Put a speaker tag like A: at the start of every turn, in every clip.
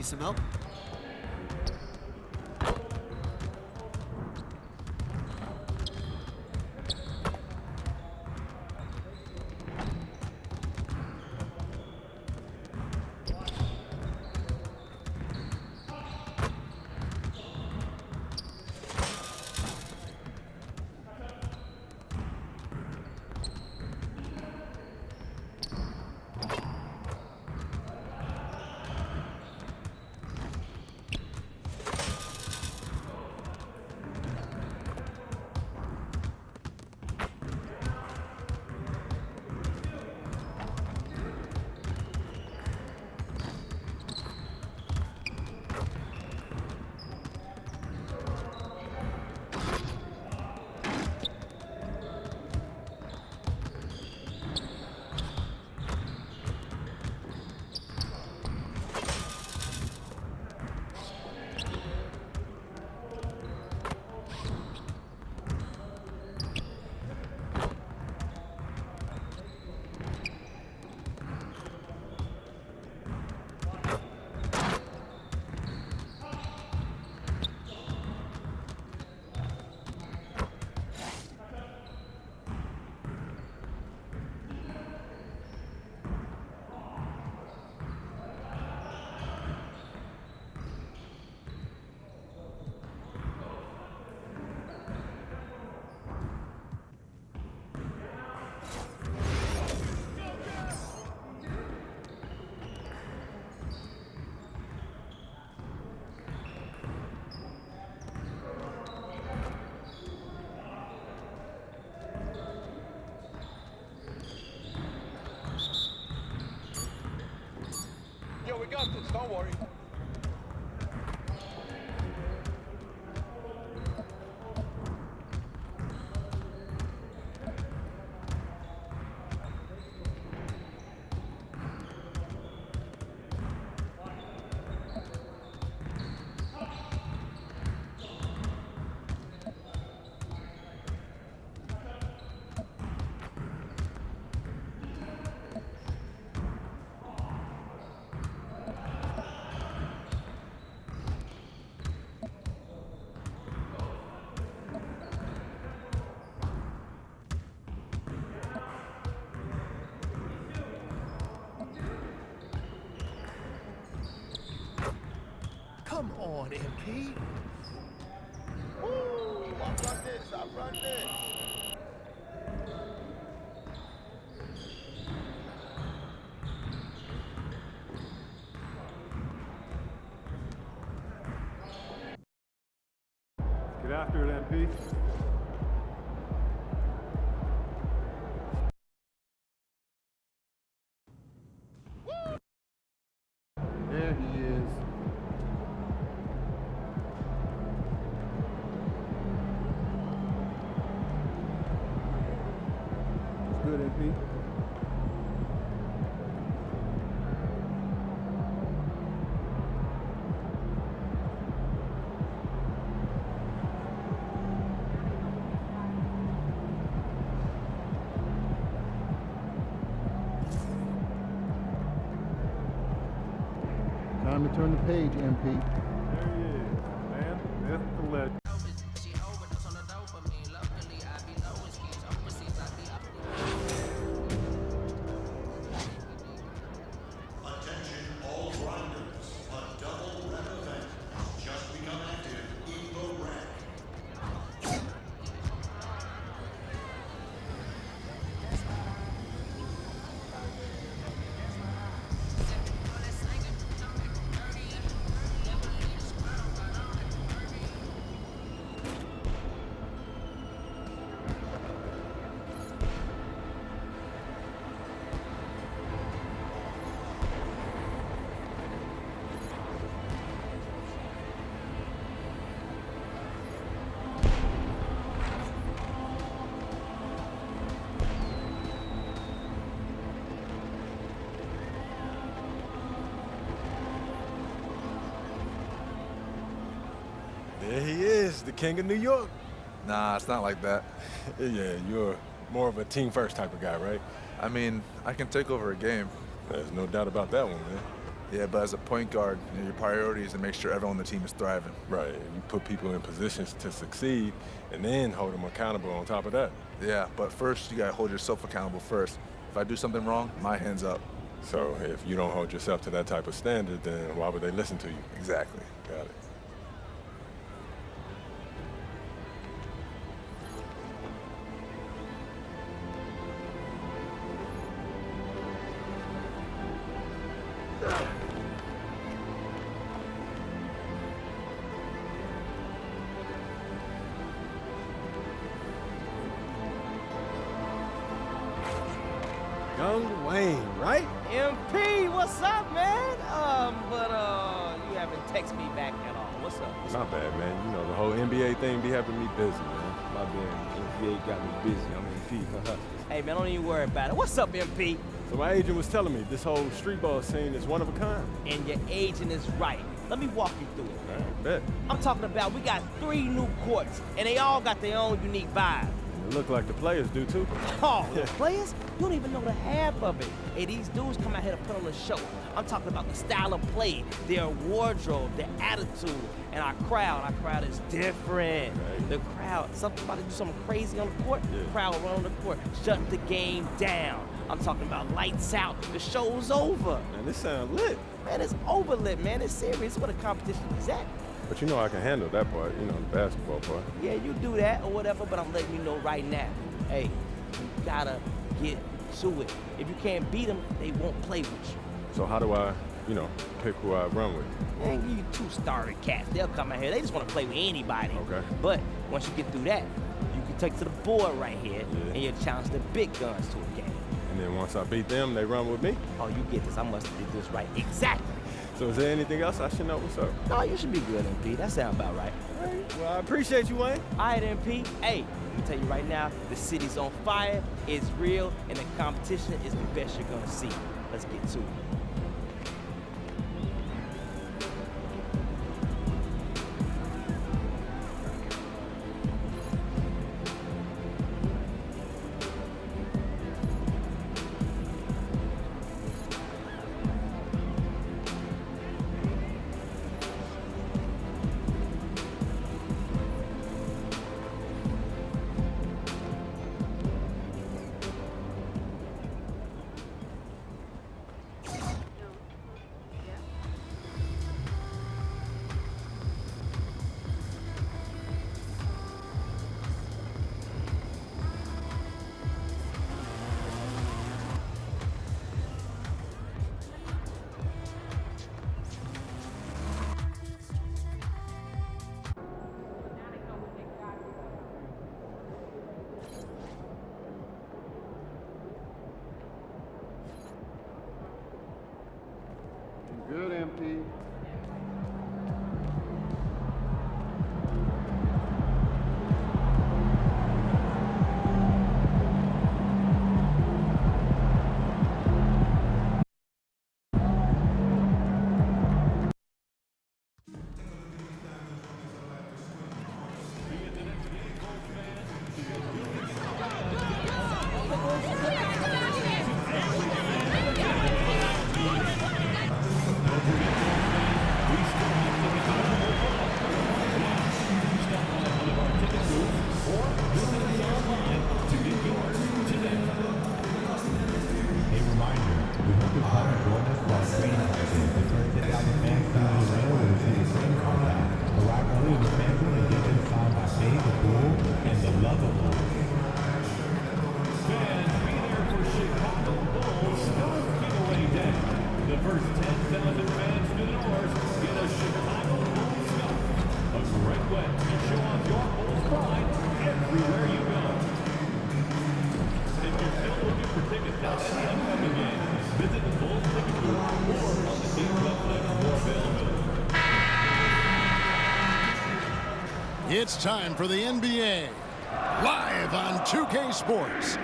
A: Need some help?
B: Yo, we got this, don't worry.
A: Come on, MP.
B: Woo! I run this.
C: Get after it, MP. There he is. It's good, MP. Time to turn the page, MP. There he is, man. Myth the legend.
D: Attention all grinders. A double red event has just become active in the rank.
E: There he is, the king of New York. Nah, it's not like that. Yeah, you're more of a team first type of guy, right?
F: I mean, I can take over a game.
E: There's no doubt about that one, man. Yeah, but as a point guard, your priority is to make sure everyone on the team is thriving.
C: Right, and you put people in positions to succeed and then hold them accountable on top of that.
E: Yeah, but first you gotta hold yourself accountable first. If I do something wrong, my hand's up.
C: So if you don't hold yourself to that type of standard, then why would they listen to you?
E: Exactly.
C: Got it. Young Wayne, right?
F: MP, what's up, man? You haven't texted me back at all. What's up?
C: Not bad, man. You know, the whole NBA thing be having me busy, man. My bad. NBA got me busy. I'm MP.
F: Hey, man, don't even worry about it. What's up, MP?
C: So my agent was telling me this whole street ball scene is one of a kind.
F: And your agent is right. Let me walk you through it.
C: I bet.
F: I'm talking about we got 3 new courts, and they all got their own unique vibe.
C: It look like the players do too.
F: Oh, the players? You don't even know the half of it. Hey, these dudes come out here to put on a show. I'm talking about the style of play, their wardrobe, their attitude, and our crowd. Our crowd is different.
C: Right.
F: The crowd, something about to do something crazy on the court, the crowd will run on the court, shut the game down. I'm talking about lights out. The show's over.
C: Man, this sound lit.
F: Man, it's over lit, man. It's serious. It's what a competition is at.
C: But you know I can handle that part, you know, the basketball part.
F: Yeah, you do that or whatever, but I'm letting you know right now. Hey, you gotta get to it. If you can't beat them, they won't play with you.
C: So how do I, you know, pick who I run with?
F: Man, give you 2 starter cats. They'll come out here. They just want to play with anybody.
C: Okay.
F: But once you get through that, you can take to the board right here,
C: Yeah.
F: and you challenge the big guns to a game.
C: And then once I beat them, they run with me?
F: Oh, you get this. I must have did this right. Exactly.
C: So is there anything else I should know? What's up?
F: No, you should be good, MP. That sounds about right.
C: Well, I appreciate you, Wayne.
F: All right, MP. Hey, let me tell you right now, the city's on fire, it's real, and the competition is the best you're gonna see. Let's get to it.
C: Good, MP.
A: It's time for the NBA, live on 2K Sports.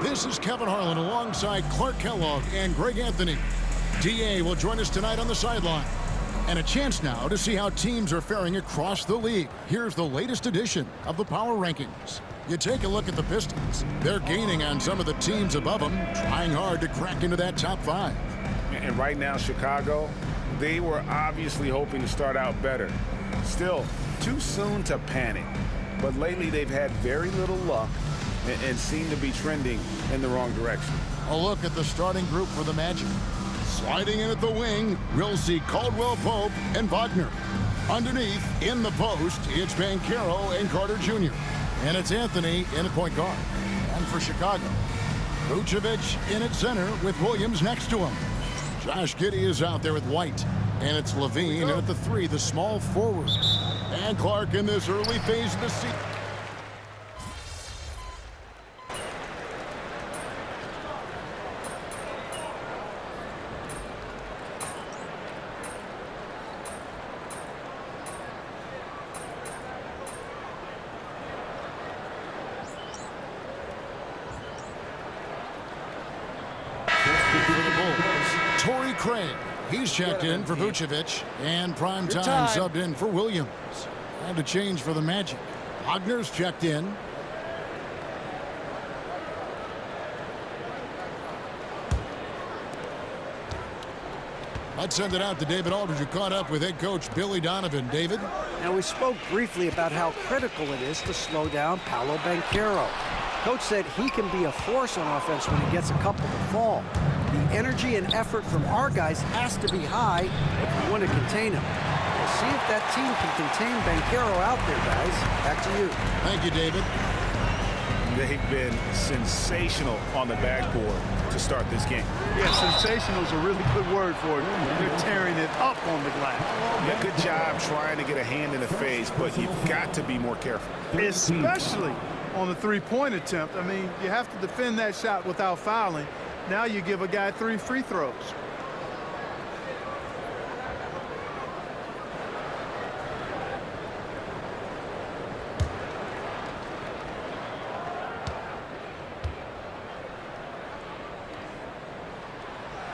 A: This is Kevin Harlan alongside Clark Kellogg and Greg Anthony. DA will join us tonight on the sideline. And a chance now to see how teams are faring across the league. Here's the latest edition of the Power Rankings. You take a look at the Pistons. They're gaining on some of the teams above them, trying hard to crack into that top 5.
G: And right now, Chicago, they were obviously hoping to start out better. Still, too soon to panic. But lately they've had very little luck and seem to be trending in the wrong direction.
A: A look at the starting group for the Magic. Sliding in at the wing, we'll see Caldwell Pope and Wagner. Underneath, in the post, it's Banchero and Carter Jr. And it's Anthony in at point guard. And for Chicago, Vucevic in at center with Williams next to him. Josh Giddey is out there with White. And it's Levine in at the 3, the small forward. And Clark in this early phase of the season. Torrey Craig. He's checked in for Vucevic, and Prime Time subbed in for Williams. And a change for the Magic. Wagner's checked in. Let's send it out to David Aldridge, who caught up with head coach Billy Donovan. David?
H: Now, we spoke briefly about how critical it is to slow down Paolo Banchero. Coach said he can be a force on offense when he gets a couple to fall. The energy and effort from our guys has to be high if we want to contain him. We'll see if that team can contain Banchero out there, guys. Back to you.
A: Thank you, David.
G: They've been sensational on the backboard to start this game.
I: Yeah, sensational is a really good word for it. They're tearing it up on the glass.
G: Yeah, good job trying to get a hand in the face, but you've got to be more careful.
I: Especially on the three-point attempt. I mean, you have to defend that shot without fouling. Now you give a guy 3 free throws.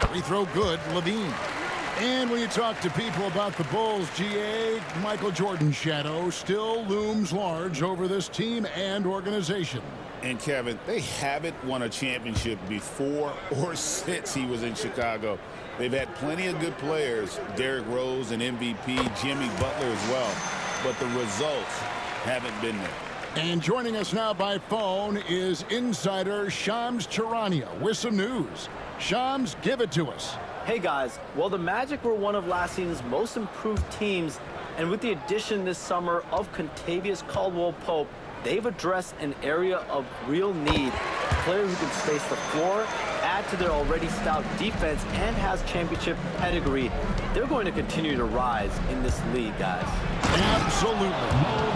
A: Free throw good, Levine. And when you talk to people about the Bulls, GA, Michael Jordan's shadow still looms large over this team and organization.
G: And Kevin, they haven't won a championship before or since he was in Chicago. They've had plenty of good players, Derrick Rose and MVP, Jimmy Butler as well, but the results haven't been there.
A: And joining us now by phone is insider Shams Charania with some news. Shams, give it to us.
J: Hey guys, well, the Magic were one of last season's most improved teams, and with the addition this summer of Kentavious Caldwell-Pope, they've addressed an area of real need. A player who can space the floor, add to their already stout defense, and has championship pedigree. They're going to continue to rise in this league, guys.
A: Absolutely.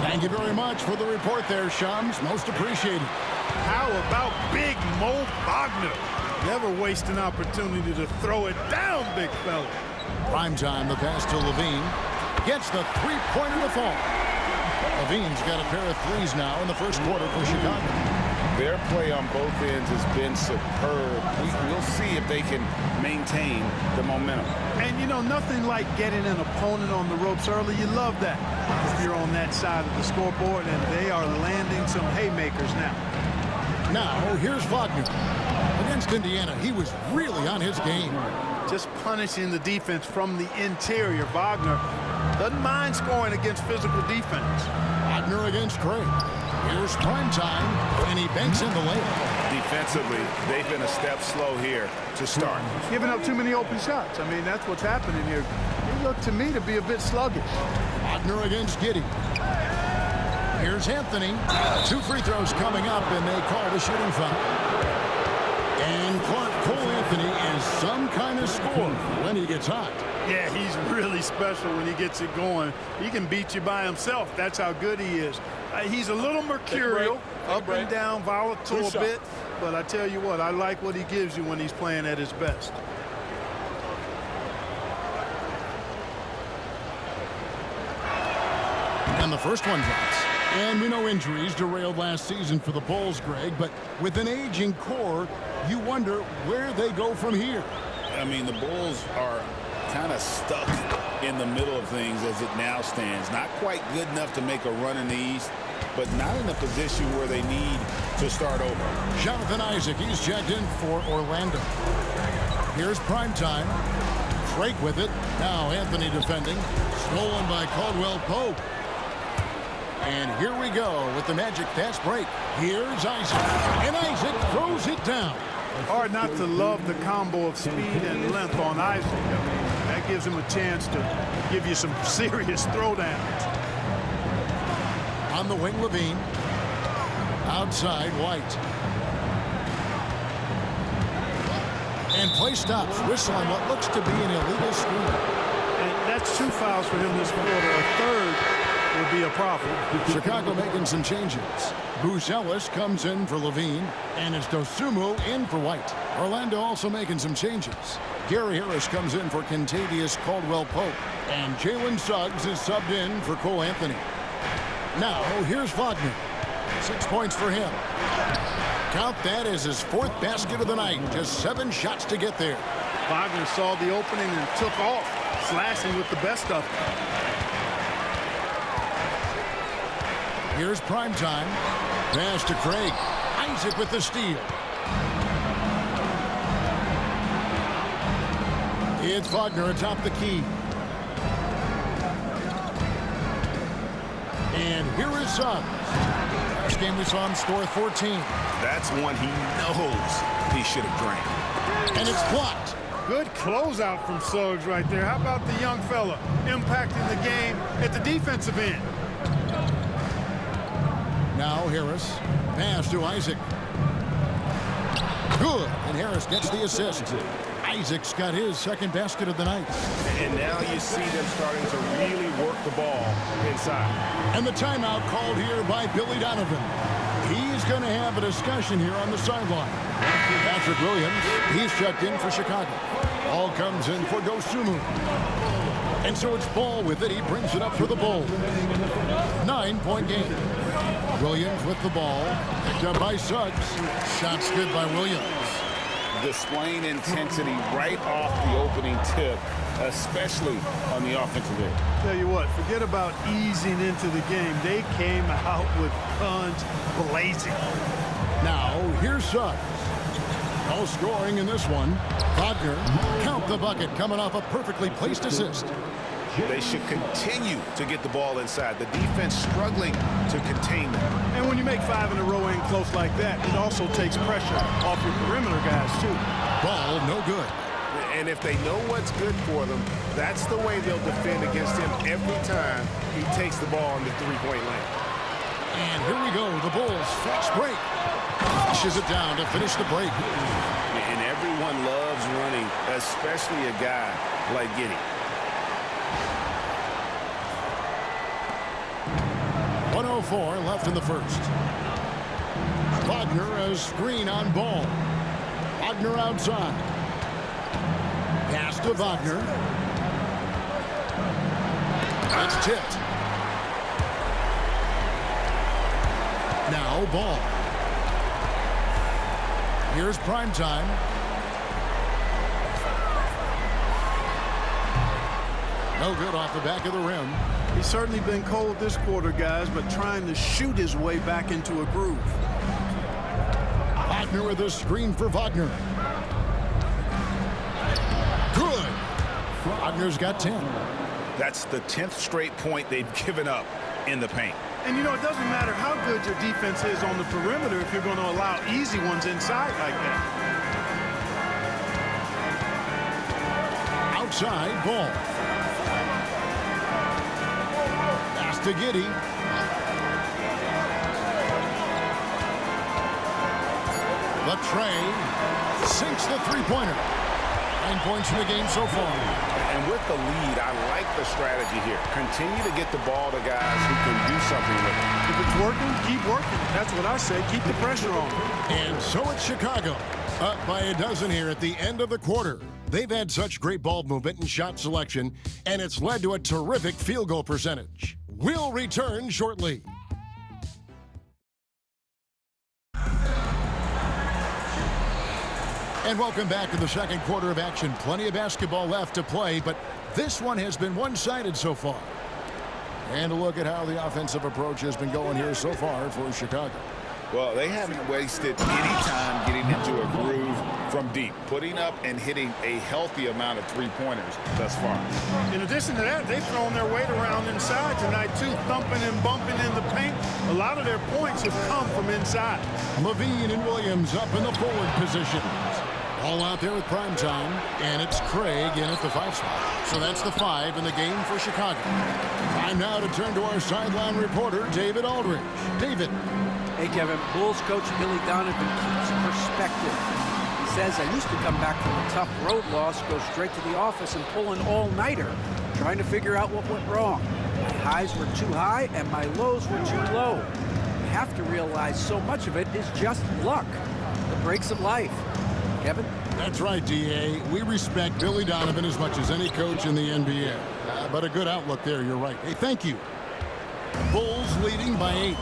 A: Thank you very much for the report there, Shams. Most appreciated.
I: How about Big Mo Wagner? Never waste an opportunity to throw it down, big fella.
A: Prime time, the pass to Levine. Gets the three-pointer to fall. Levine's got a pair of threes now in the first quarter for Chicago.
G: Their play on both ends has been superb. We'll see if they can maintain the momentum.
I: And, you know, nothing like getting an opponent on the ropes early. You love that if you're on that side of the scoreboard, and they are landing some haymakers now.
A: Now, here's Wagner. Against Indiana, he was really on his game.
I: Just punishing the defense from the interior. Wagner doesn't mind scoring against physical defense.
A: Wagner against Craig. Here's Prime time, and he banks in the layup.
G: Defensively, they've been a step slow here to start.
I: Giving up too many open shots. I mean, that's what's happening here. They look to me to be a bit sluggish.
A: Wagner against Giddey. Here's Anthony. 2 free throws coming up, and they call the shooting foul. And Cole Anthony is some kind of scorer when he gets hot.
I: Yeah, he's really special when he gets it going. He can beat you by himself. That's how good he is. He's a little mercurial, up and down, volatile a bit. But I tell you what, I like what he gives you when he's playing at his best.
A: And the first one drops. And we know injuries derailed last season for the Bulls, Greg, but with an aging core, you wonder where they go from here.
G: I mean, the Bulls are kind of stuck in the middle of things as it now stands. Not quite good enough to make a run in the East, but not in a position where they need to start over.
A: Jonathan Isaac, he's checked in for Orlando. Here's Prime time. Drake with it. Now Anthony defending. Stolen by Caldwell Pope. And here we go with the Magic fast break. Here's Isaac. And Isaac throws it down.
I: Hard not to love the combo of speed and length on Isaac. I mean, that gives him a chance to give you some serious throwdowns.
A: On the wing, Levine. Outside, White. And play stops. Whistle on what looks to be an illegal screen.
I: And that's 2 fouls for him this quarter. A third would be a problem.
A: Chicago making some changes. Buzelis comes in for Levine, and it's Dosunmu in for White. Orlando also making some changes. Gary Harris comes in for Kentavious Caldwell-Pope, and Jalen Suggs is subbed in for Cole Anthony. Now, here's Wagner. 6 points for him. Count that as his 4th basket of the night. Just 7 shots to get there.
I: Wagner saw the opening and took off, slashing with the best of them.
A: Here's prime time. Pass to Craig. Isaac with the steal. It's Wagner atop the key. And here is Suggs. Last game we saw him score 14.
G: That's one he knows he should have drained.
A: And it's blocked.
I: Good closeout from Suggs right there. How about the young fella impacting the game at the defensive end?
A: Now Harris. Pass to Isaac. Good. And Harris gets the assist. Isaac's got his 2nd basket of the night.
B: And now you see them starting to really work the ball inside.
A: And the timeout called here by Billy Donovan. He's going to have a discussion here on the sideline. Patrick Williams, he's checked in for Chicago. Ball comes in for Dosunmu. And so it's Ball with it. He brings it up for the Bulls. 9-point game. Williams with the ball. Picked up by Suggs. Shots good by Williams.
G: Displaying intensity right off the opening tip, especially on the offensive end.
I: Tell you what, forget about easing into the game. They came out with guns blazing.
A: Now, here's Suggs. No scoring in this one. Wagner, count the bucket, coming off a perfectly placed assist.
B: They should continue to get the ball inside. The defense struggling to contain them.
I: And when you make 5 in a row in close like that, it also takes pressure off your perimeter guys, too.
A: Ball no good.
B: And if they know what's good for them, that's the way they'll defend against him every time he takes the ball in the 3-point lane.
A: And here we go, the Bulls fast break. Pushes it down to finish the break.
B: And everyone loves running, especially a guy like Giddey.
A: 1:04 left in the first. Wagner a screen on Ball. Wagner outside. Pass to Wagner. It's tipped. Now Ball. Here's prime time. No good off the back of the rim.
I: He's certainly been cold this quarter, guys, but trying to shoot his way back into a groove.
A: Wagner with a screen for Wagner. Good. Wagner's got 10.
G: That's the 10th straight point they've given up in the paint.
I: And, you know, it doesn't matter how good your defense is on the perimeter if you're going to allow easy ones inside like that.
A: Outside, Ball. Pass to Giddey. The tray sinks the three-pointer. 9 points in the game so far.
B: And with the lead, I like the strategy here. Continue to get the ball to guys who can do something with it.
I: If it's working, keep working. That's what I say. Keep the pressure on.
A: And so it's Chicago. Up by a dozen here at the end of the quarter. They've had such great ball movement and shot selection, and it's led to a terrific field goal percentage. We'll return shortly. And welcome back to the second quarter of action. Plenty of basketball left to play, but this one has been one-sided so far. And a look at how the offensive approach has been going here so far for Chicago.
G: Well, they haven't wasted any time getting into a groove from deep, putting up and hitting a healthy amount of three-pointers thus far.
I: In addition to that, they've thrown their weight around inside tonight, too, thumping and bumping in the paint. A lot of their points have come from inside.
A: Levine and Williams up in the forward positions. All out there with prime time, and it's Craig in at the 5 spot. So that's the 5 in the game for Chicago. Time now to turn to our sideline reporter, David Aldridge. David.
H: Hey, Kevin. Bulls coach Billy Donovan keeps perspective. He says, I used to come back from a tough road loss, go straight to the office and pull an all-nighter, trying to figure out what went wrong. My highs were too high and my lows were too low. You have to realize so much of it is just luck. The breaks of life. Kevin?
A: That's right, D.A. We respect Billy Donovan as much as any coach in the NBA. But a good outlook there, you're right. Hey, thank you. Bulls leading by 8.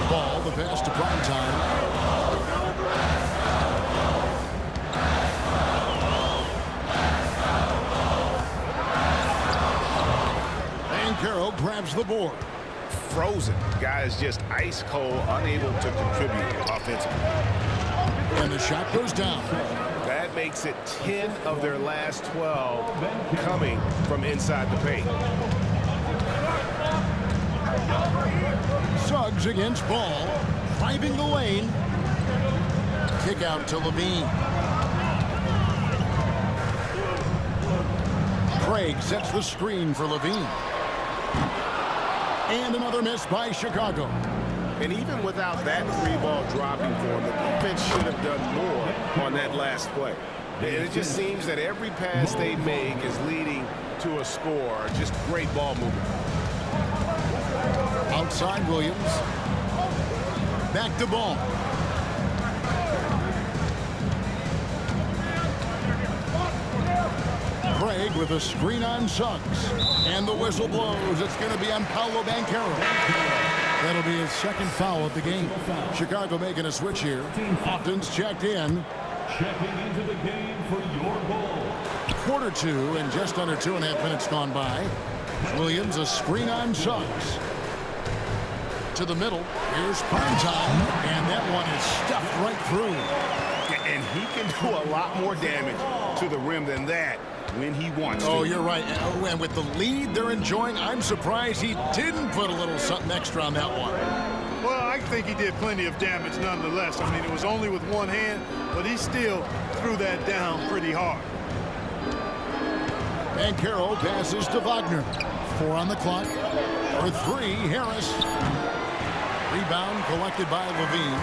A: Ball, the pass to prime time. Banchero grabs the board.
B: Frozen. Guys just ice cold, unable to contribute offensively.
A: And the shot goes down.
B: That makes it 10 of their last 12 coming from inside the paint.
A: Suggs against Ball, driving the lane. Kick out to Levine. Craig sets the screen for Levine. And another miss by Chicago.
B: And even without that 3-ball dropping for him, the defense should have done more on that last play. And it just seems that every pass they make is leading to a score. Just great ball movement.
A: Outside Williams. Back to Ball. Craig with a screen on Suggs. And the whistle blows. It's going to be on Paolo Banchero. That'll be his second foul of the game. Chicago making a switch here. Upton's checked in.
K: Checking into the game for your goal.
A: Quarter 2 and just under 2.5 minutes gone by. Williams a screen on Suggs. To the middle. Here's prime time. And that one is stuffed right through.
B: And he can do a lot more damage to the rim than that when he wants to.
A: Oh, you're right. And with the lead they're enjoying, I'm surprised he didn't put a little something extra on that one.
I: Well, I think he did plenty of damage nonetheless. I mean, it was only with one hand, but he still threw that down pretty hard.
A: Banchero passes to Wagner. 4 on the clock. For 3, Harris. Rebound collected by Levine.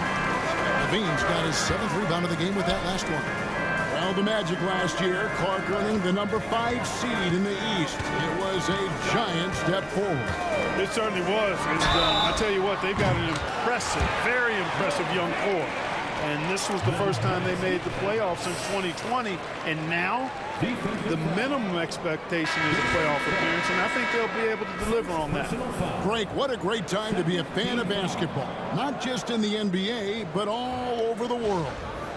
A: Levine's got his 7th rebound of the game with that last one. Well, the Magic last year, Clark earning the number 5 seed in the East. It was a giant step forward.
I: It certainly was. And I tell you what, they've got an impressive, very impressive young core. And this was the first time they made the playoffs since 2020. And now, the minimum expectation is a playoff appearance, and I think they'll be able to deliver on that.
A: Greg, what a great time to be a fan of basketball. Not just in the NBA, but all over the world.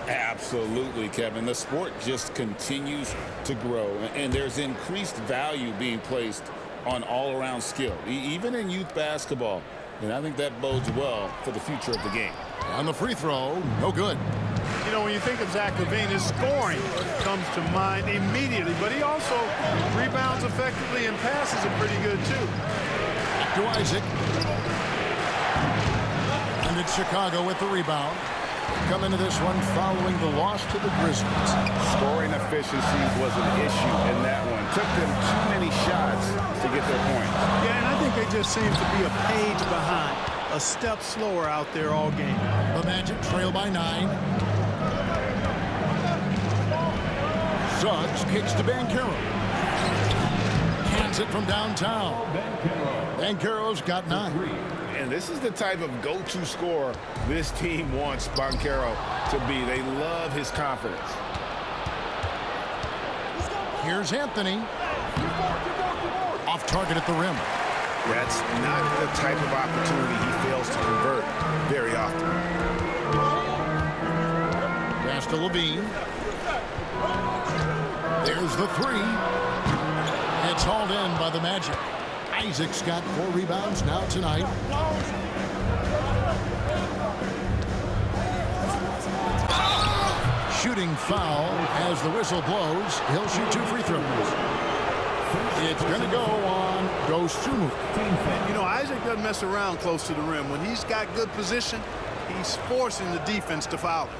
G: Absolutely, Kevin. The sport just continues to grow, and there's increased value being placed on all-around skill, even in youth basketball. And I think that bodes well for the future of the game.
A: On the free throw, no good.
I: You know, when you think of Zach LaVine, his scoring comes to mind immediately, but he also rebounds effectively and passes it pretty good, too.
A: Back to Isaac. And it's Chicago with the rebound. Come into this one following the loss to the Grizzlies.
B: Scoring efficiency was an issue in that one. Took them too many shots to get their points.
I: Yeah, and I think they just seem to be a page behind, a step slower out there all game.
A: The Magic trail by 9. Suggs kicks to Banchero. Cans it from downtown. Banchero's got 9.
B: And this is the type of go-to scorer this team wants Banchero to be. They love his confidence.
A: Here's Anthony. Off target at the rim.
B: That's not the type of opportunity he fails to convert very often.
A: Pass to Levine. There's the 3. It's hauled in by the Magic. Isaac's got 4 rebounds now tonight. shooting foul. As the whistle blows, he'll shoot 2 free throws. It's going to go on Dosunmu.
I: You know, Isaac doesn't mess around close to the rim. When he's got good position, he's forcing the defense to foul him.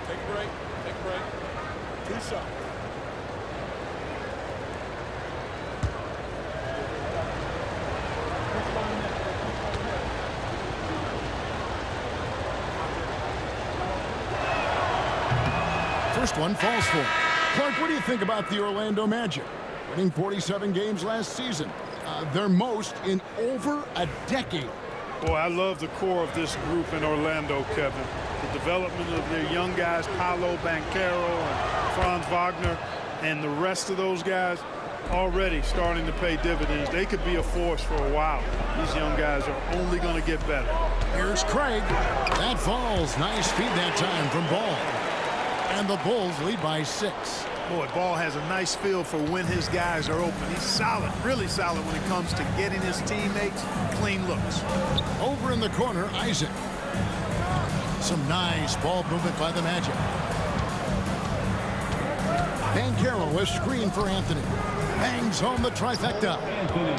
C: Take a break. Take a break. 2 shots.
A: First one falls for him. Clark, what do you think about the Orlando Magic? Winning 47 games last season. Their most in over a decade.
I: Boy, I love the core of this group in Orlando, Kevin. The development of their young guys, Paolo Banchero and Franz Wagner, and the rest of those guys already starting to pay dividends. They could be a force for a while. These young guys are only going to get better.
A: Here's Craig. That falls. Nice feed that time from Ball. And the Bulls lead by 6.
I: Boy, Ball has a nice feel for when his guys are open. He's solid, really solid when it comes to getting his teammates clean looks.
A: Over in the corner, Isaac. Some nice ball movement by the Magic. Banchero is screen for Anthony. Bangs home the trifecta.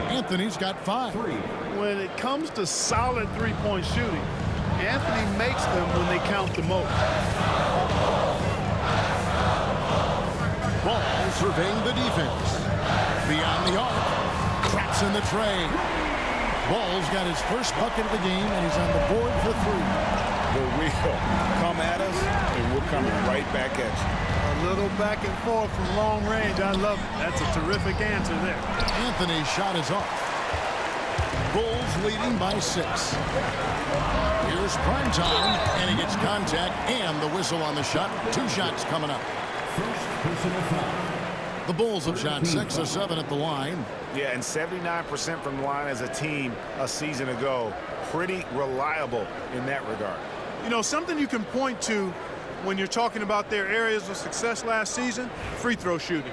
A: Anthony's got 5.
I: When it comes to solid three-point shooting, Anthony makes them when they count the most.
A: Ball surveying the defense. Beyond the arc. Traps in the tray. Ball's got his first bucket of the game, and he's on the board for 3.
G: The wheel. Come at us, and we're coming right back at you.
I: A little back and forth from long range. I love it. That's a terrific answer there.
A: Anthony's shot is off. Bulls leading by 6. Here's prime time, and he gets contact and the whistle on the shot. 2 shots coming up. The Bulls have shot 6 of 7 at the line.
B: Yeah, and 79% from the line as a team a season ago. Pretty reliable in that regard.
I: You know, something you can point to when you're talking about their areas of success last season, free throw shooting.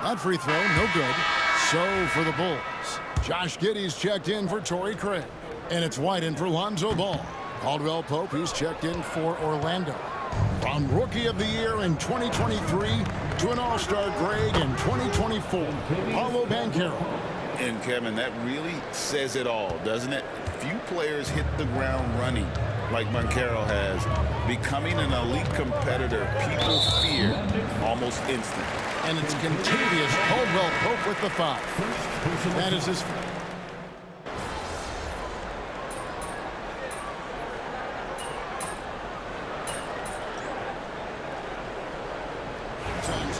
A: That free throw, no good. So for the Bulls, Josh Giddey's checked in for Torrey Craig. And it's White in for Lonzo Ball. Caldwell Pope, he's checked in for Orlando. From Rookie of the Year in 2023 to an All-Star Greg in 2024, Paolo Banchero.
G: And, Kevin, that really says it all, doesn't it? Few players hit the ground running like Banchero has. Becoming an elite competitor, people fear almost instant.
A: And it's Contavious Caldwell Pope with the 5. That is his...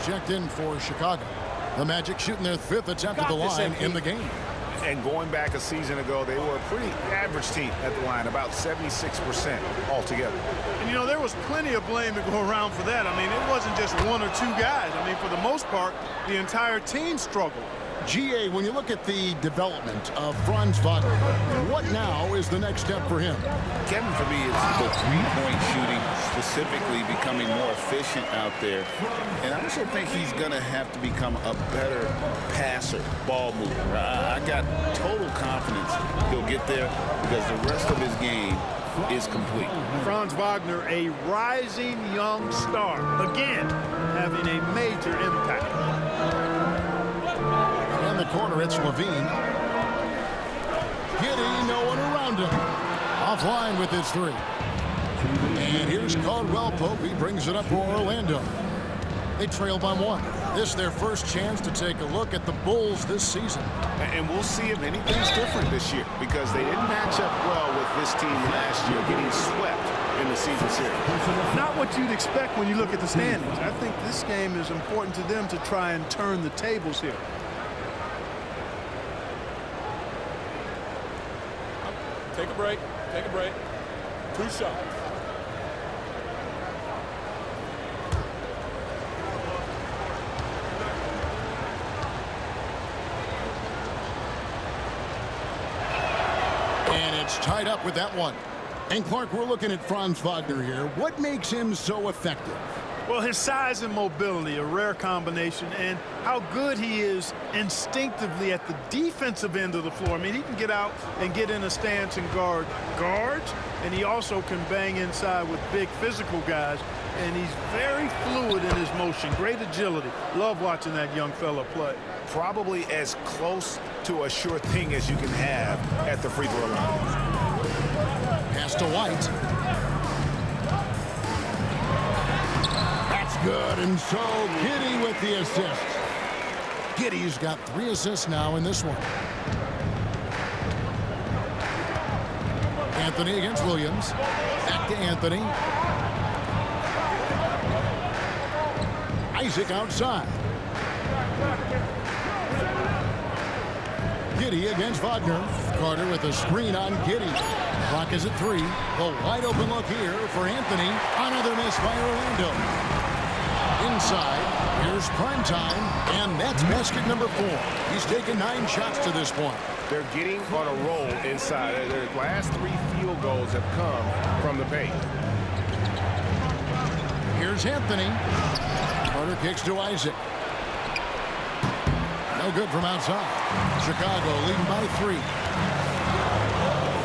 A: Checked in for Chicago. The Magic shooting their 5th attempt at the line in the game.
B: And going back a season ago, they were a pretty average team at the line, about 76% altogether.
I: And, you know, there was plenty of blame to go around for that. I mean, it wasn't just 1 or 2 guys. I mean, for the most part, the entire team struggled.
A: GA, when you look at the development of Franz Wagner, what now is the next step for him?
G: Kevin, for me, it's the three-point shooting, specifically becoming more efficient out there. And I also think he's going to have to become a better passer, ball mover. I got total confidence he'll get there because the rest of his game is complete.
I: Franz Wagner, a rising young star, again, having a major impact.
A: In the corner, it's Levine. Giddey, no one around him. Offline with his 3. And here's Caldwell Pope. He brings it up for Orlando. They trail by 1. This is their first chance to take a look at the Bulls this season.
B: And we'll see if anything's different this year because they didn't match up well with this team last year, getting swept in the season series.
I: Not what you'd expect when you look at the standings. I think this game is important to them to try and turn the tables here.
C: Take a break. Take a break. 2 shots.
A: And it's tied up with that one. And Clark, we're looking at Franz Wagner here. What makes him so effective?
I: Well, his size and mobility, a rare combination, and how good he is instinctively at the defensive end of the floor. I mean, he can get out and get in a stance and guard guards, and he also can bang inside with big physical guys, and he's very fluid in his motion. Great agility. Love watching that young fella play.
B: Probably as close to a sure thing as you can have at the free throw line.
A: Pass to White. That's good, and so Giddey with the assist. Giddey's got 3 assists now in this one. Anthony against Williams. Back to Anthony. Isaac outside. Giddey against Wagner. Carter with a screen on Giddey. Clock is at 3. The wide open look here for Anthony. Another miss by Orlando. Inside, here's Primetime, and that's basket number 4. He's taken 9 shots to this point.
B: They're getting on a roll inside. Their last 3 field goals have come from the paint.
A: Here's Anthony. Carter kicks to Isaac. No good from outside. Chicago leading by 3.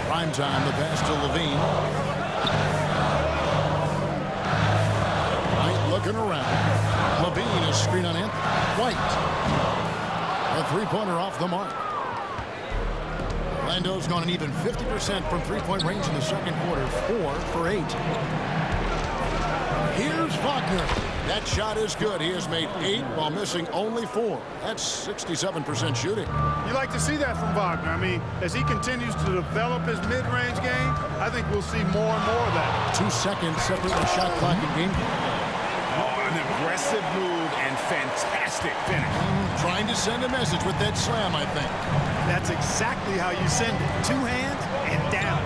A: Primetime, the pass to Levine. White looking around. Levine is screen on Anthony. White. A 3-pointer off the mark. Orlando's gone an even 50% from 3-point range in the second quarter. 4 for 8. Here's Wagner. That shot is good. He has made 8 while missing only 4. That's 67% shooting.
I: You like to see that from Wagner. I mean, as he continues to develop his mid-range game, I think we'll see more and more of that.
A: 2 seconds separate the shot clock and game.
B: Oh, an aggressive move and fantastic finish.
A: Trying to send a message with that slam, I think.
I: That's exactly how you send it. 2 hands and down.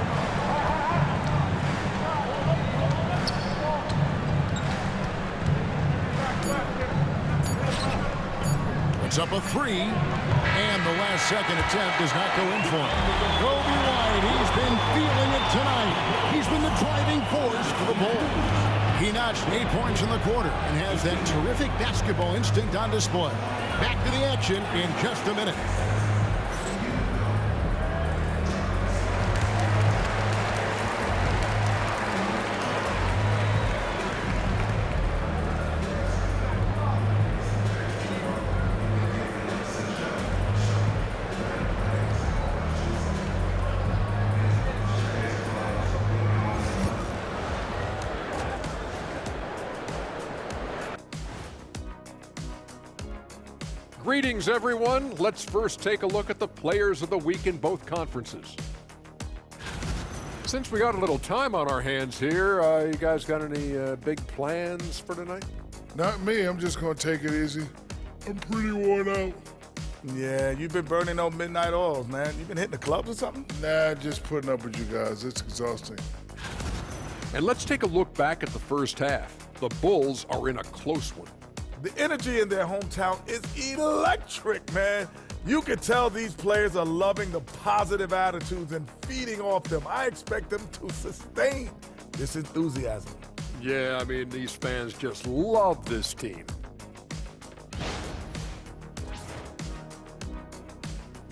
A: It's up a 3, and the last second attempt does not go in for him. Kobe White, he's been feeling it tonight. He's been the driving force for the Bulls. He notched 8 points in the quarter and has that terrific basketball instinct on display. Back to the action in just a minute.
L: Greetings, everyone. Let's first take a look at the players of the week in both conferences. Since we got a little time on our hands here, you guys got any big plans for tonight?
M: Not me. I'm just going to take it easy. I'm pretty worn out.
N: Yeah, you've been burning those midnight oils, man. You been hitting the clubs or something?
M: Nah, just putting up with you guys. It's exhausting.
L: And let's take a look back at the first half. The Bulls are in a close one.
N: The energy in their hometown is electric, man. You can tell these players are loving the positive attitudes and feeding off them. I expect them to sustain this enthusiasm.
L: Yeah, I mean, these fans just love this team.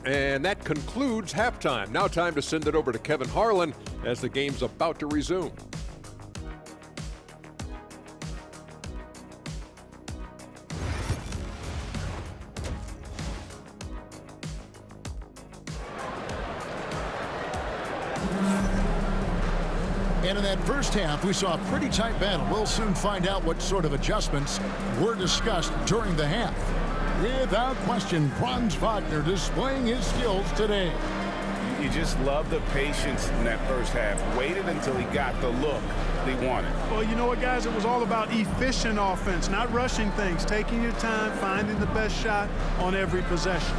L: And that concludes halftime. Now time to send it over to Kevin Harlan as the game's about to resume.
A: And in that first half, we saw a pretty tight battle. We'll soon find out what sort of adjustments were discussed during the half. Without question, Franz Wagner displaying his skills today.
B: You just love the patience in that first half. Waited until he got the look they wanted.
I: Well, you know what, guys? It was all about efficient offense, not rushing things, taking your time, finding the best shot on every possession.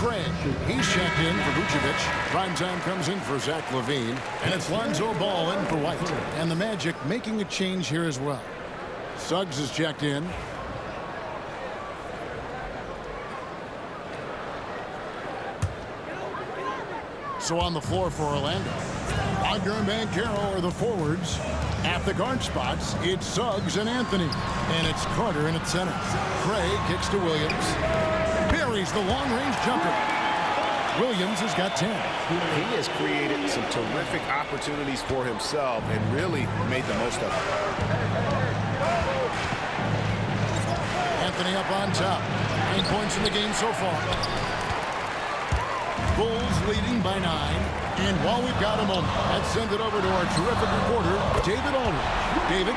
A: Craig. He's checked in for Vucevic. Primetime comes in for Zach LaVine. And it's Lonzo Ball in for White. And the Magic making a change here as well. Suggs is checked in. So on the floor for Orlando, Wagner and Banchero are the forwards. At the guard spots, it's Suggs and Anthony. And it's Carter in at center. Craig kicks to Williams. Buries the long-range jumper. Williams has got 10.
B: He has created some terrific opportunities for himself and really made the most of it.
A: Anthony up on top. 9 points in the game so far. Bulls leading by 9. And while we've got a moment, let's send it over to our terrific reporter, David Aldridge. David?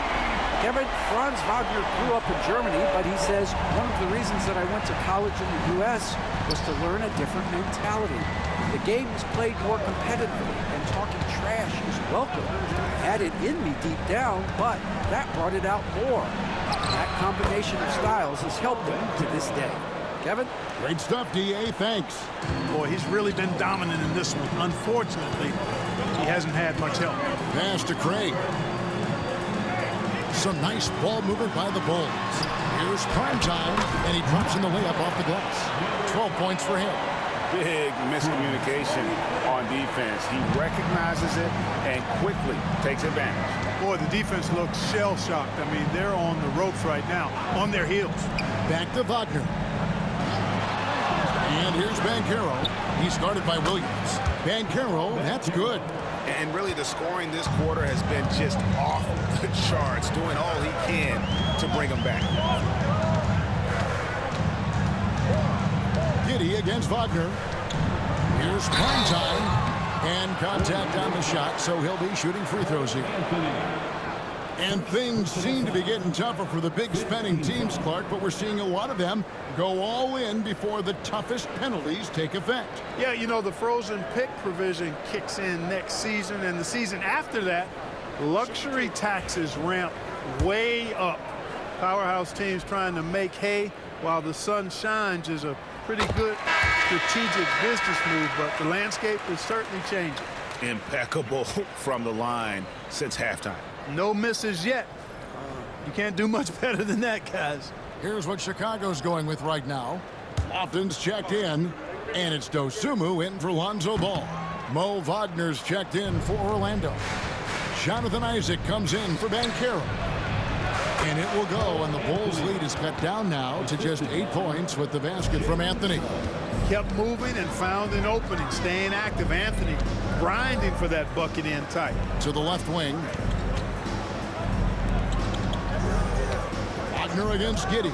H: Kevin, Franz Wagner grew up in Germany, but he says one of the reasons that I went to college in the U.S. was to learn a different mentality. The game is played more competitively, and talking trash is welcome. Had it in me deep down, but that brought it out more. That combination of styles has helped him to this day. Kevin?
A: Great stuff, D.A. Thanks.
I: Boy, he's really been dominant in this one. Unfortunately, he hasn't had much help.
A: Pass to Craig. Some nice ball movement by the Bulls. Here's Primetime, and he drops in the layup off the glass. 12 points for him.
B: Big miscommunication on defense. He recognizes it and quickly takes advantage.
I: Boy, the defense looks shell-shocked. I mean, they're on the ropes right now, on their heels.
A: Back to Wagner. And here's Banchero. He's guarded by Williams. Banchero, that's good.
B: And really, the scoring this quarter has been just off the charts, doing all he can to bring them back.
A: Giddey against Wagner. Here's Primetime. And contact on the shot, so he'll be shooting free throws here. And things seem to be getting tougher for the big spending teams, Clark, but we're seeing a lot of them go all in before the toughest penalties take effect.
I: Yeah, you know, the frozen pick provision kicks in next season, and the season after that, luxury taxes ramp way up. Powerhouse teams trying to make hay while the sun shines is a pretty good strategic business move, but the landscape is certainly changing.
B: Impeccable from the line since halftime.
I: No misses yet. You can't do much better than that, guys.
A: Here's what Chicago's going with right now. Lofton's checked in, and it's Dosunmu in for Lonzo Ball. Mo Wagner's checked in for Orlando. Jonathan Isaac comes in for Banchero. And it will go, and the Bulls' lead is cut down now to just 8 points with the basket from Anthony.
I: Kept moving and found an opening, staying active. Anthony grinding for that bucket in tight.
A: To the left wing. Wagner against Giddey.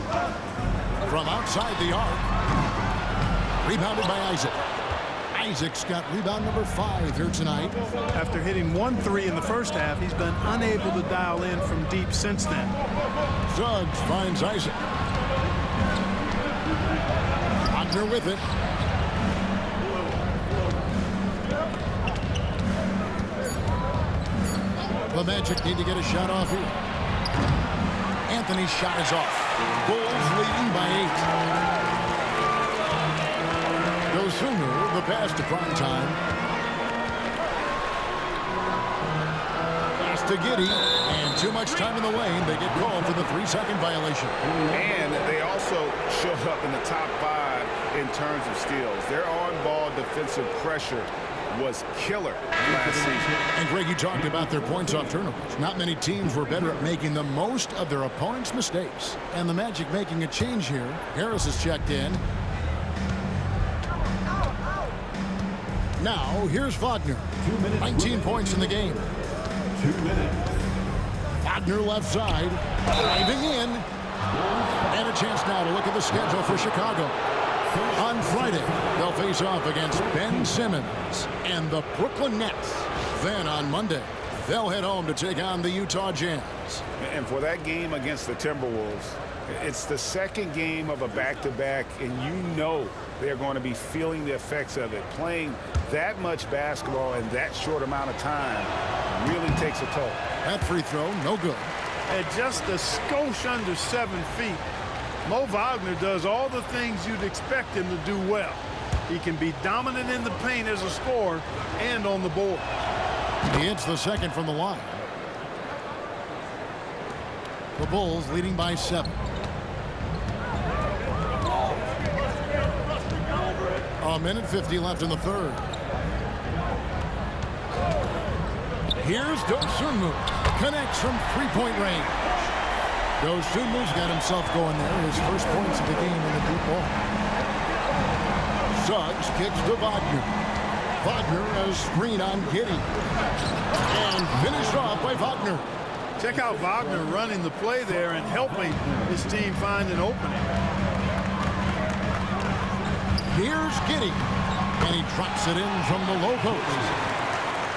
A: From outside the arc. Rebounded by Isaac. Isaac's got rebound number 5 here tonight.
I: After hitting 1-3 in the first half, he's been unable to dial in from deep since then.
A: Suggs finds Isaac. Wagner with it. The Magic need to get a shot off here. Anthony's shot is off. Bulls leading by 8. Dosunmu, the pass to Primetime. Pass to Giddey, and too much time in the lane. They get called for the 3-second violation.
B: And they also showed up in the top 5 in terms of steals. Their on-ball defensive pressure was killer last season.
A: And Greg, you talked about their points off turnovers. Not many teams were better at making the most of their opponent's mistakes. And the Magic making a change here. Harris is checked in. Now, here's Wagner. 19 points in the game.
K: 2 minutes.
A: Wagner left side. Driving in. And a chance now to look at the schedule for Chicago. On Friday, they'll face off against Ben Simmons and the Brooklyn Nets. Then on Monday, they'll head home to take on the Utah Jazz.
B: And for that game against the Timberwolves, it's the second game of a back-to-back, and you know they're going to be feeling the effects of it. Playing that much basketball in that short amount of time really takes a toll.
A: That free throw, no good.
I: At just a skosh under 7 feet, Mo Wagner does all the things you'd expect him to do well. He can be dominant in the paint as a scorer and on the board.
A: He hits the second from the line. The Bulls leading by 7. A minute 50 left in the third. Here's Dosunmu. Connects from three-point range. Dosunmu's got himself going there. His first points of the game in the deep ball. Suggs kicks to Wagner. Wagner has screen on Giddey. And finished off by Wagner.
I: Check out Wagner running the play there and helping his team find an opening.
A: Here's Giddey. And he drops it in from the low post.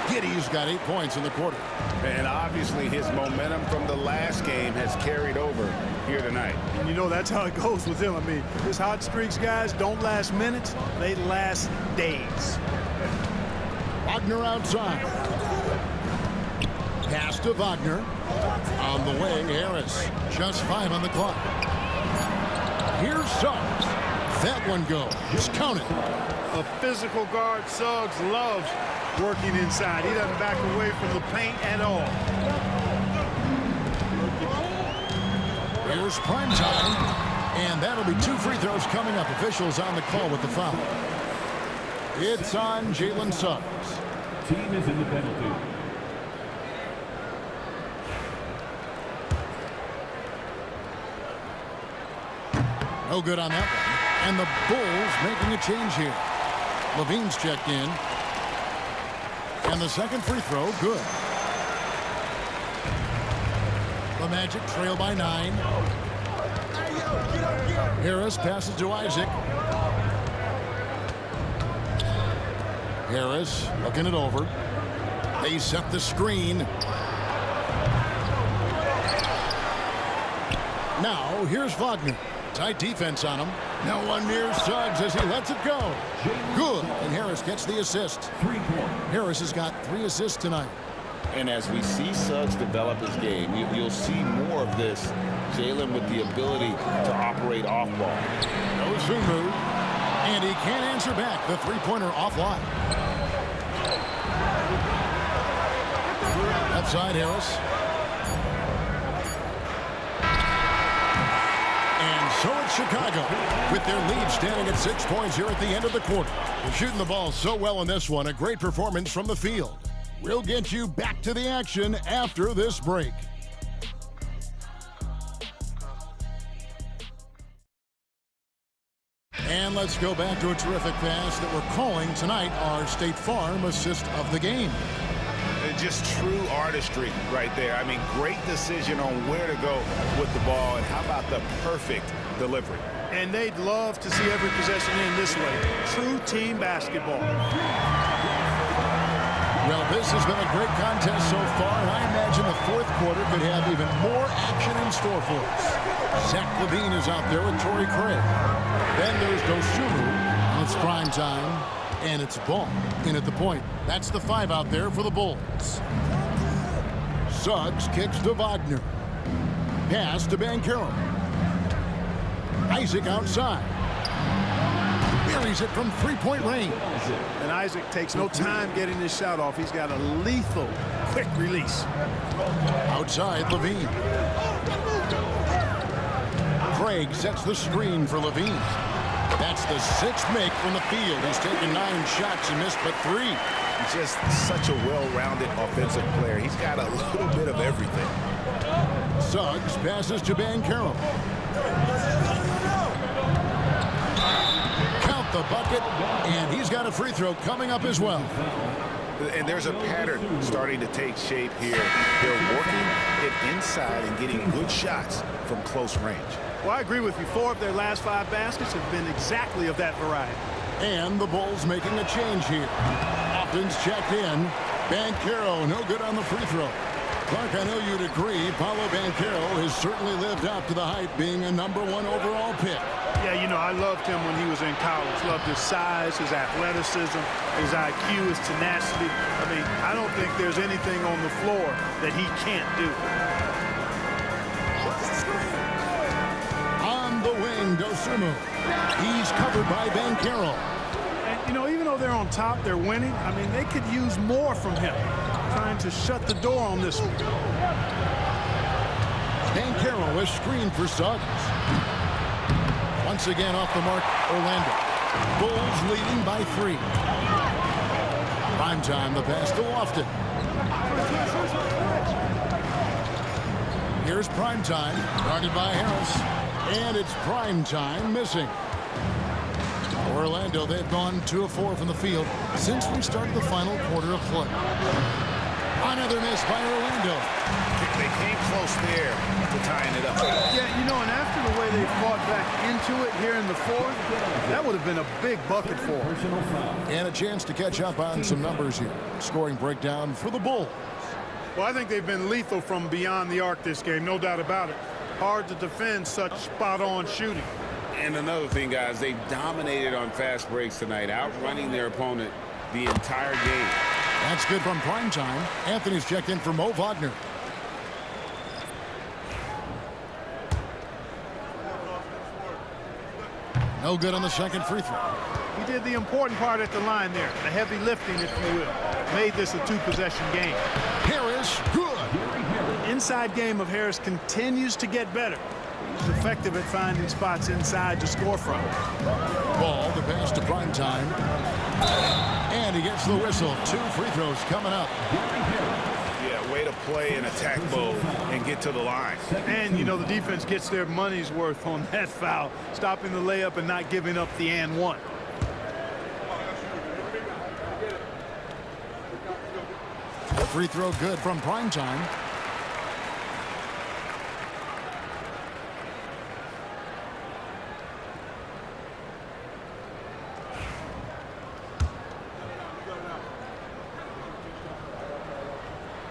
A: Giddey's got 8 points in the quarter.
G: And obviously his momentum from the last game has carried over here tonight.
I: And you know that's how it goes with him. I mean, his hot streaks, guys, don't last minutes. They last days.
A: Wagner outside. Pass to Wagner. On the way, Harris. Just 5 on the clock. Here's Suggs. That one goes. Just count it.
I: A physical guard, Suggs, loves working inside. He doesn't back away from the paint at all.
A: Here's prime time. And that'll be 2 free throws coming up. Officials on the call with the foul. It's on Jalen Suggs.
K: Team is in the penalty.
A: No good on that one. And the Bulls making a change here. Levine's checked in. And the second free throw, good. The Magic trail by 9. Harris passes to Isaac. Harris looking it over. They set the screen. Now here's Wagner. Tight defense on him. No one near Suggs as he lets it go. Good. And Harris gets the assist. Harris has got 3 assists tonight.
G: And as we see Suggs develop his game, you'll see more of this. Jalen with the ability to operate off ball.
A: Dosunmu. And he can't answer back. The three-pointer offline. Left side, Harris. So it's Chicago with their lead standing at 6 points here at the end of the quarter. They're shooting the ball so well in this one. A great performance from the field. We'll get you back to the action after this break. And let's go back to a terrific pass that we're calling tonight our State Farm assist of the game.
G: Just true artistry right there. I mean, great decision on where to go with the ball, and how about the perfect delivery.
I: And they'd love to see every possession in this way. True team basketball.
A: Well, this has been a great contest so far, and I imagine the fourth quarter could have even more action in store for us. Zach LaVine is out there with Torrey Craig. Then there's Dosunmu, and it's prime time. And it's ball in at the point. That's the 5 out there for the Bulls. Suggs kicks to Wagner. Pass to Banchero. Isaac outside. Buries it from three-point range.
I: And Isaac takes no time getting his shot off. He's got a lethal, quick release.
A: Outside, Levine. Craig sets the screen for Levine. That's the 6th make from the field. He's taken 9 shots and missed but 3.
G: He's just such a well-rounded offensive player. He's got a little bit of everything.
A: Suggs passes to Banchero. Count the bucket, and he's got a free throw coming up as well.
G: And there's a pattern starting to take shape here. They're working it inside and getting good shots from close range.
I: Well, I agree with you. 4 of their last 5 baskets have been exactly of that variety.
A: And the Bulls making a change here. Hopkins checked in. Banchero no good on the free throw. Clark, I know you'd agree, Paolo Banchero has certainly lived up to the hype, being a #1 overall pick.
I: Yeah, you know, I loved him when he was in college. Loved his size, his athleticism, his IQ, his tenacity. I mean, I don't think there's anything on the floor that he can't do.
A: On the wing, Dosunmu. He's covered by Banchero.
I: You know, even though they're on top, they're winning. I mean, they could use more from him. Trying to shut the door on this one.
A: Banchero is screened for Suggs. Once again off the mark, Orlando. Bulls leading by 3. Prime time, the pass to Lofton. Here's prime time, guarded by Harris. And it's prime time missing. Orlando, they've gone 2 of 4 from the field since we started the final quarter of play. Another miss by Orlando.
B: They came close there to tying it up.
I: Yeah, you know, and after the way they fought back into it here in the fourth, that would have been a big bucket for them.
A: And a chance to catch up on some numbers here. Scoring breakdown for the Bulls.
I: Well, I think they've been lethal from beyond the arc this game, no doubt about it. Hard to defend such spot-on shooting.
B: And another thing, guys, they've dominated on fast breaks tonight, outrunning their opponent the entire game.
A: That's good from prime time. Anthony's checked in for Mo Wagner. No good on the second free throw.
I: He did the important part at the line there, the heavy lifting, if you will. Made this a 2-possession game.
A: Harris, good.
I: The inside game of Harris continues to get better. He's effective at finding spots inside to score from.
A: Ball, the pass to prime time. And he gets the whistle. 2 free throws coming up.
B: Yeah, way to play in attack mode and get to the line.
I: And, you know, the defense gets their money's worth on that foul, stopping the layup and not giving up the and one.
A: The free throw good from prime time.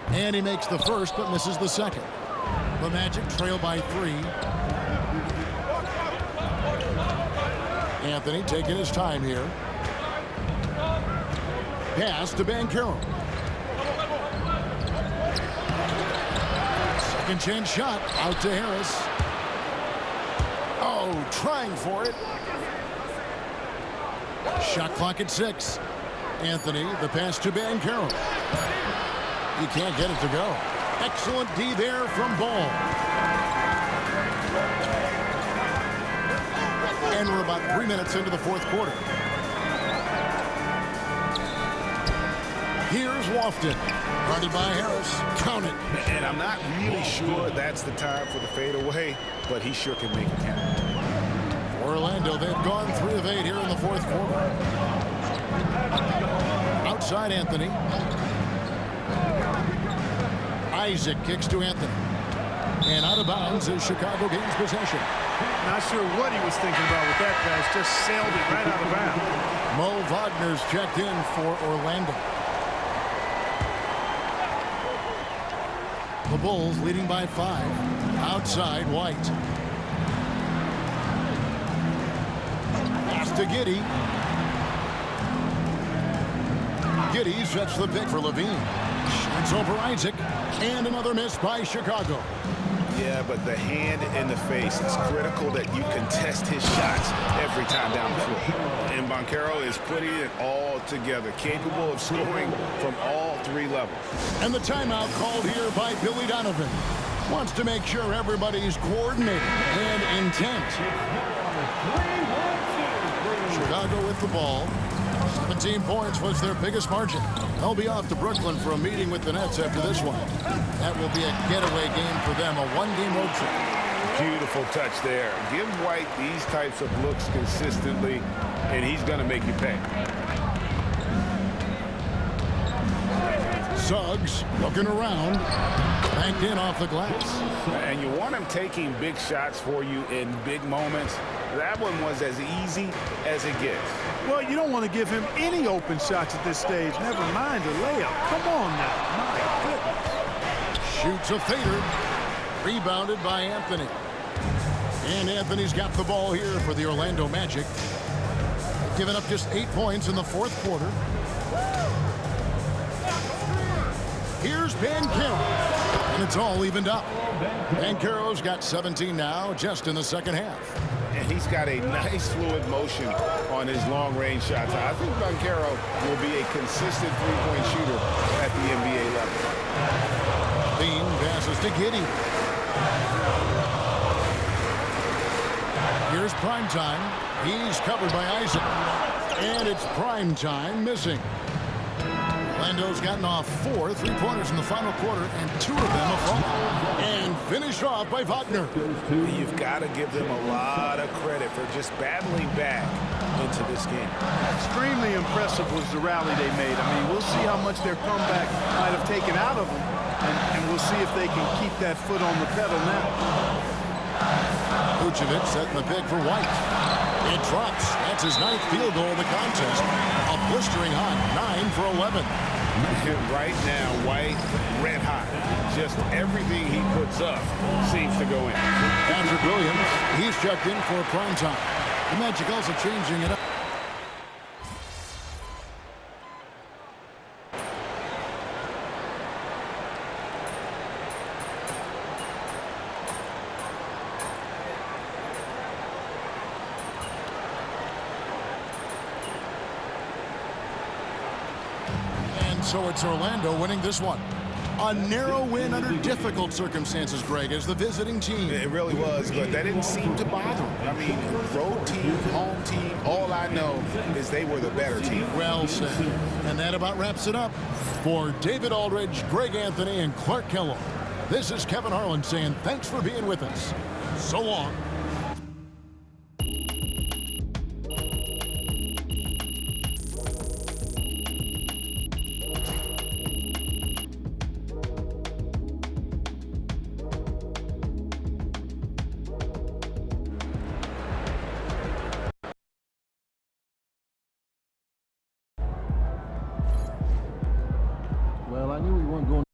A: And he makes the first, but misses the second. The Magic trail by 3. Anthony taking his time here. Pass to Banchero. Second chance shot out to Harris. Oh, trying for it. Shot clock at 6. Anthony, the pass to Banchero. He can't get it to go. Excellent D there from Ball. And we're about 3 minutes into the fourth quarter. Here's Lofton. Guarded by Harris. Count it.
B: And I'm not really sure that's the time for the fadeaway, but he sure can make it count.
A: For Orlando, they've gone 3 of 8 here in the fourth quarter. Outside Anthony. Isaac kicks to Anthony. And out of bounds as Chicago gains possession.
I: Not sure what he was thinking about with that pass. Just sailed it right out of bounds.
A: Mo Wagner's checked in for Orlando. The Bulls leading by 5. Outside White. Pass to Giddey. Giddey sets the pick for Levine. Shoots over Isaac. And another miss by Chicago.
B: Yeah, but the hand in the face, it's critical that you contest his shots every time down the floor. And Banchero is putting it all together, capable of scoring from all 3 levels.
A: And the timeout called here by Billy Donovan. Wants to make sure everybody's coordinated and intent. Chicago with the ball. 17 points was their biggest margin. They'll be off to Brooklyn for a meeting with the Nets after this one. That will be a getaway game for them, a 1-game road trip.
B: Beautiful touch there. Give White these types of looks consistently, and he's going to make you pay.
A: Suggs looking around. Banked in off the glass.
B: And you want him taking big shots for you in big moments. That one was as easy as it gets.
I: Well, you don't want to give him any open shots at this stage. Never mind a layup. Come on now. My goodness.
A: Shoots a fader. Rebounded by Anthony. And Anthony's got the ball here for the Orlando Magic. Giving up just 8 points in the fourth quarter. Here's Banchero. And it's all evened up. Banchero's got 17 now, just in the second half.
B: And he's got a nice fluid motion on his long-range shots. I think Banchero will be a consistent three-point shooter at the NBA level.
A: Bean passes to Giddey. Here's Primetime. He's covered by Isaac. And it's Primetime missing. Orlando's gotten off 4 3-pointers in the final quarter, and 2 of them have fallen. And finished off by Wagner.
B: You've got to give them a lot of credit for just battling back into this game.
I: Extremely impressive was the rally they made. I mean, we'll see how much their comeback might have taken out of them, and we'll see if they can keep that foot on the pedal now.
A: Vucevic setting the pick for White. It drops. That's his 9th field goal of the contest. A blistering hot 9 for 11.
B: Right now, White, red hot. Just everything he puts up seems to go in.
A: Patrick Williams, he's checked in for Primetime. The Magic also changing it up. So it's Orlando winning this one. A narrow win under difficult circumstances, Greg, as the visiting team.
G: It really was, but that didn't seem to bother them. I mean, road team, home team, all I know is they were the better team.
A: Well said. And that about wraps it up. For David Aldridge, Greg Anthony, and Clark Kellogg, this is Kevin Harlan saying thanks for being with us. So long.
O: Well, I knew we weren't going